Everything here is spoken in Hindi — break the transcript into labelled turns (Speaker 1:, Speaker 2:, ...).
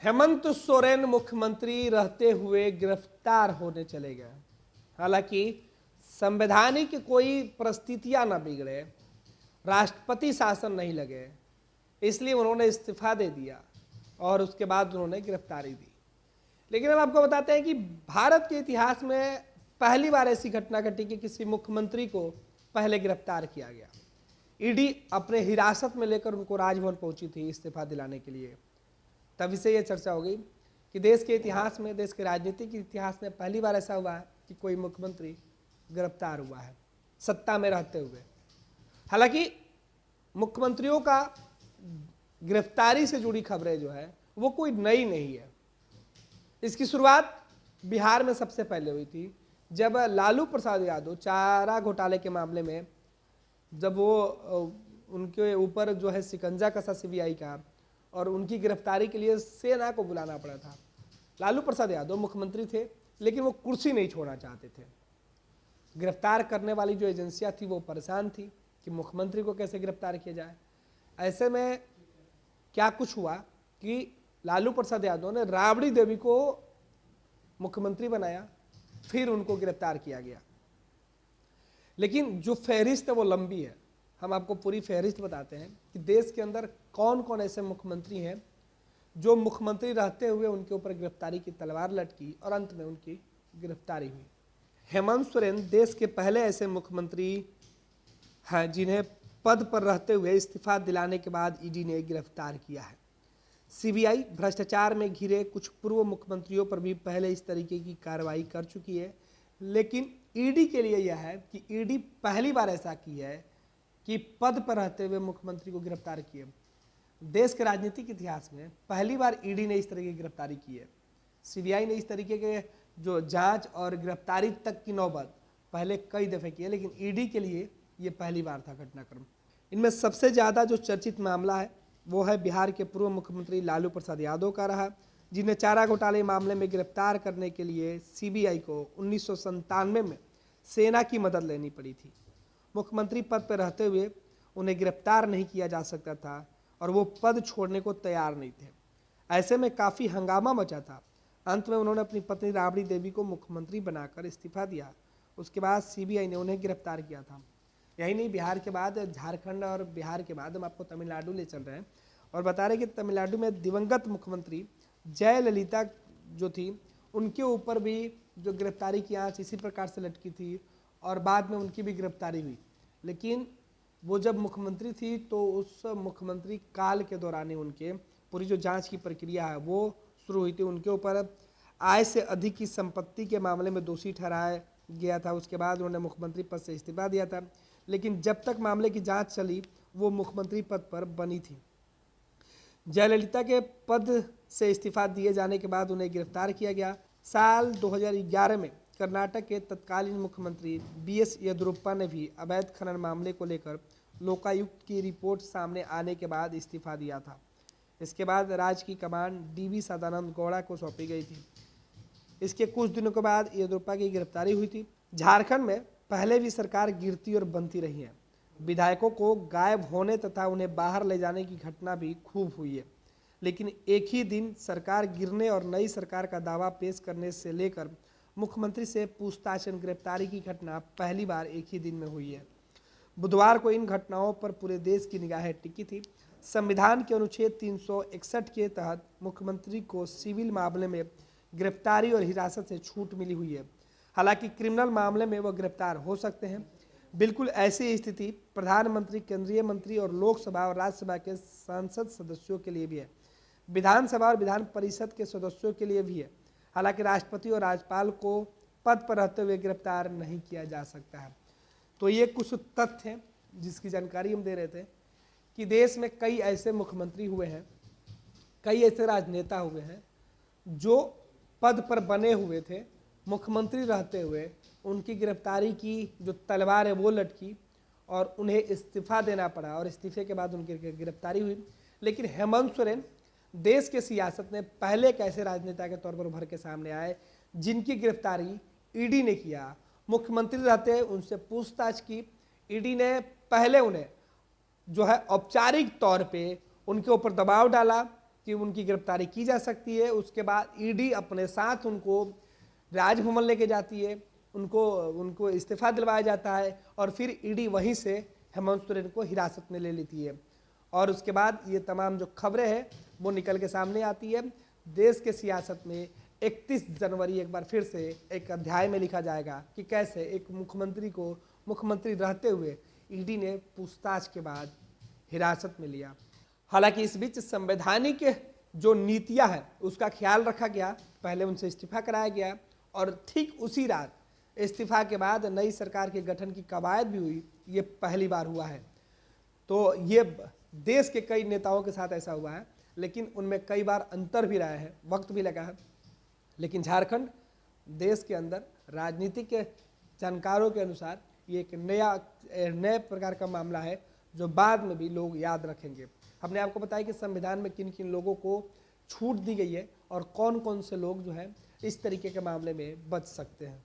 Speaker 1: हेमंत सोरेन मुख्यमंत्री रहते हुए गिरफ्तार होने चले गए। हालांकि संवैधानिक कोई परिस्थितियां न बिगड़े, राष्ट्रपति शासन नहीं लगे, इसलिए उन्होंने इस्तीफा दे दिया और उसके बाद उन्होंने गिरफ्तारी दी। लेकिन हम आपको बताते हैं कि भारत के इतिहास में पहली बार ऐसी घटना घटी कि किसी मुख्यमंत्री को पहले गिरफ्तार किया गया। ईडी अपने हिरासत में लेकर उनको राजभवन पहुंची थी इस्तीफा दिलाने के लिए। तभी से यह चर्चा हो गई कि देश के इतिहास में, देश के राजनीतिक इतिहास में पहली बार ऐसा हुआ है कि कोई मुख्यमंत्री गिरफ्तार हुआ है सत्ता में रहते हुए। हालांकि मुख्यमंत्रियों का गिरफ्तारी से जुड़ी खबरें जो है वो कोई नई नहीं है। इसकी शुरुआत बिहार में सबसे पहले हुई थी, जब लालू प्रसाद यादव चारा घोटाले के मामले में जब वो उनके ऊपर जो है शिकंजा कसा सीबीआई का, और उनकी गिरफ्तारी के लिए सेना को बुलाना पड़ा था। लालू प्रसाद यादव मुख्यमंत्री थे, लेकिन वो कुर्सी नहीं छोड़ना चाहते थे। गिरफ्तार करने वाली जो एजेंसियां थी वो परेशान थी कि मुख्यमंत्री को कैसे गिरफ्तार किया जाए। ऐसे में क्या कुछ हुआ कि लालू प्रसाद यादव ने राबड़ी देवी को मुख्यमंत्री बनाया, फिर उनको गिरफ्तार किया गया। लेकिन जो फहरिस्त है वो लंबी है। हम आपको पूरी फहरिस्त बताते हैं कि देश के अंदर कौन कौन ऐसे मुख्यमंत्री हैं जो मुख्यमंत्री रहते हुए उनके ऊपर गिरफ्तारी की तलवार लटकी और अंत में उनकी गिरफ्तारी हुई। हेमंत सोरेन देश के पहले ऐसे मुख्यमंत्री हैं जिन्हें पद पर रहते हुए इस्तीफा दिलाने के बाद ईडी ने गिरफ्तार किया है। सीबीआई भ्रष्टाचार में घिरे कुछ पूर्व मुख्यमंत्रियों पर भी पहले इस तरीके की कार्रवाई कर चुकी है, लेकिन ईडी के लिए यह है कि ईडी पहली बार ऐसा की है कि पद पर रहते हुए मुख्यमंत्री को गिरफ्तार किए। देश के राजनीतिक इतिहास में पहली बार ईडी ने इस तरह की गिरफ्तारी की है। सीबीआई ने इस तरीके के जो जांच और गिरफ्तारी तक की नौबत पहले कई दफे की है, लेकिन ईडी के लिए ये पहली बार था घटनाक्रम। इनमें सबसे ज़्यादा जो चर्चित मामला है वो है बिहार के पूर्व मुख्यमंत्री लालू प्रसाद यादव का रहा, जिन्हें चारा घोटाले मामले में गिरफ्तार करने के लिए सीबीआई को 1997 में सेना की मदद लेनी पड़ी थी। मुख्यमंत्री पद पर रहते हुए उन्हें गिरफ्तार नहीं किया जा सकता था और वो पद छोड़ने को तैयार नहीं थे। ऐसे में काफ़ी हंगामा मचा था। अंत में उन्होंने अपनी पत्नी राबड़ी देवी को मुख्यमंत्री बनाकर इस्तीफा दिया। उसके बाद सीबीआई ने उन्हें गिरफ्तार किया था। यही नहीं, बिहार के बाद झारखंड और बिहार के बाद हम आपको तमिलनाडु ले चल रहे हैं और बता रहे कि तमिलनाडु में दिवंगत मुख्यमंत्री जयललिता जो थी, उनके ऊपर भी जो गिरफ्तारी की आंच इसी प्रकार से लटकी थी और बाद में उनकी भी गिरफ्तारी हुई। लेकिन वो जब मुख्यमंत्री थी तो उस मुख्यमंत्री काल के दौरान ही उनके पूरी जो जांच की प्रक्रिया है वो शुरू हुई थी। उनके ऊपर आय से अधिक की संपत्ति के मामले में दोषी ठहराया गया था। उसके बाद उन्होंने मुख्यमंत्री पद से इस्तीफा दिया था, लेकिन जब तक मामले की जांच चली वो मुख्यमंत्री पद पर बनी थी। जयललिता के पद से इस्तीफा दिए जाने के बाद उन्हें गिरफ्तार किया गया। साल 2011 में कर्नाटक के तत्कालीन मुख्यमंत्री बीएस येदियुरप्पा ने भी अवैध खनन मामले को लेकर लोकायुक्त की रिपोर्ट सामने आने के बाद इस्तीफा दिया था। इसके बाद राज्य की कमान डीवी सदानंद गौड़ा को सौंपी गई थी। इसके कुछ दिनों के बाद येदियुरप्पा की गिरफ्तारी हुई थी। झारखंड में पहले भी सरकार गिरती और बनती रही है। विधायकों को गायब होने तथा उन्हें बाहर ले जाने की घटना भी खूब हुई है, लेकिन एक ही दिन सरकार गिरने और नई सरकार का दावा पेश करने से लेकर मुख्यमंत्री से पूछताछ एवं गिरफ्तारी की घटना पहली बार एक ही दिन में हुई है। बुधवार को इन घटनाओं पर पूरे देश की निगाहें टिकी थी। संविधान के अनुच्छेद 361 के तहत मुख्यमंत्री को सिविल मामले में गिरफ्तारी और हिरासत से छूट मिली हुई है। हालांकि क्रिमिनल मामले में वह गिरफ्तार हो सकते हैं। बिल्कुल ऐसी स्थिति प्रधानमंत्री, केंद्रीय मंत्री और लोकसभा और राज्यसभा के संसद सदस्यों के लिए भी है। विधानसभा और विधान परिषद के सदस्यों के लिए भी है। हालांकि राष्ट्रपति और राज्यपाल को पद पर रहते हुए गिरफ्तार नहीं किया जा सकता है। तो ये कुछ तथ्य हैं जिसकी जानकारी हम दे रहे थे कि देश में कई ऐसे मुख्यमंत्री हुए हैं, कई ऐसे राजनेता हुए हैं जो पद पर बने हुए थे, मुख्यमंत्री रहते हुए उनकी गिरफ्तारी की जो तलवार है वो लटकी और उन्हें इस्तीफा देना पड़ा और इस्तीफे के बाद उनकी गिरफ्तारी हुई। लेकिन हेमंत सोरेन देश के सियासत में पहले एक ऐसे राजनेता के तौर पर उभर के सामने आए जिनकी गिरफ्तारी ईडी ने किया। मुख्यमंत्री रहते उनसे पूछताछ की। ईडी ने पहले उन्हें जो है औपचारिक तौर पे उनके ऊपर दबाव डाला कि उनकी गिरफ्तारी की जा सकती है। उसके बाद ईडी अपने साथ उनको राजभवन लेके जाती है, उनको इस्तीफा दिलवाया जाता है और फिर ईडी वहीं से हेमंत सोरेन को हिरासत में ले लेती है। और उसके बाद ये तमाम जो खबरें हैं वो निकल के सामने आती है। देश के सियासत में 31 जनवरी एक बार फिर से एक अध्याय में लिखा जाएगा कि कैसे एक मुख्यमंत्री को मुख्यमंत्री रहते हुए ईडी ने पूछताछ के बाद हिरासत में लिया। हालांकि इस बीच संवैधानिक जो नीतियां हैं उसका ख्याल रखा गया, पहले उनसे इस्तीफा कराया गया और ठीक उसी रात इस्तीफा के बाद नई सरकार के गठन की कवायद भी हुई। ये पहली बार हुआ है। तो ये देश के कई नेताओं के साथ ऐसा हुआ है, लेकिन उनमें कई बार अंतर भी रहा है, वक्त भी लगा है। लेकिन झारखंड देश के अंदर राजनीतिक जानकारों के अनुसार ये एक नए प्रकार का मामला है जो बाद में भी लोग याद रखेंगे। हमने आपको बताया कि संविधान में किन किन लोगों को छूट दी गई है और कौन कौन से लोग जो है इस तरीके के मामले में बच सकते हैं।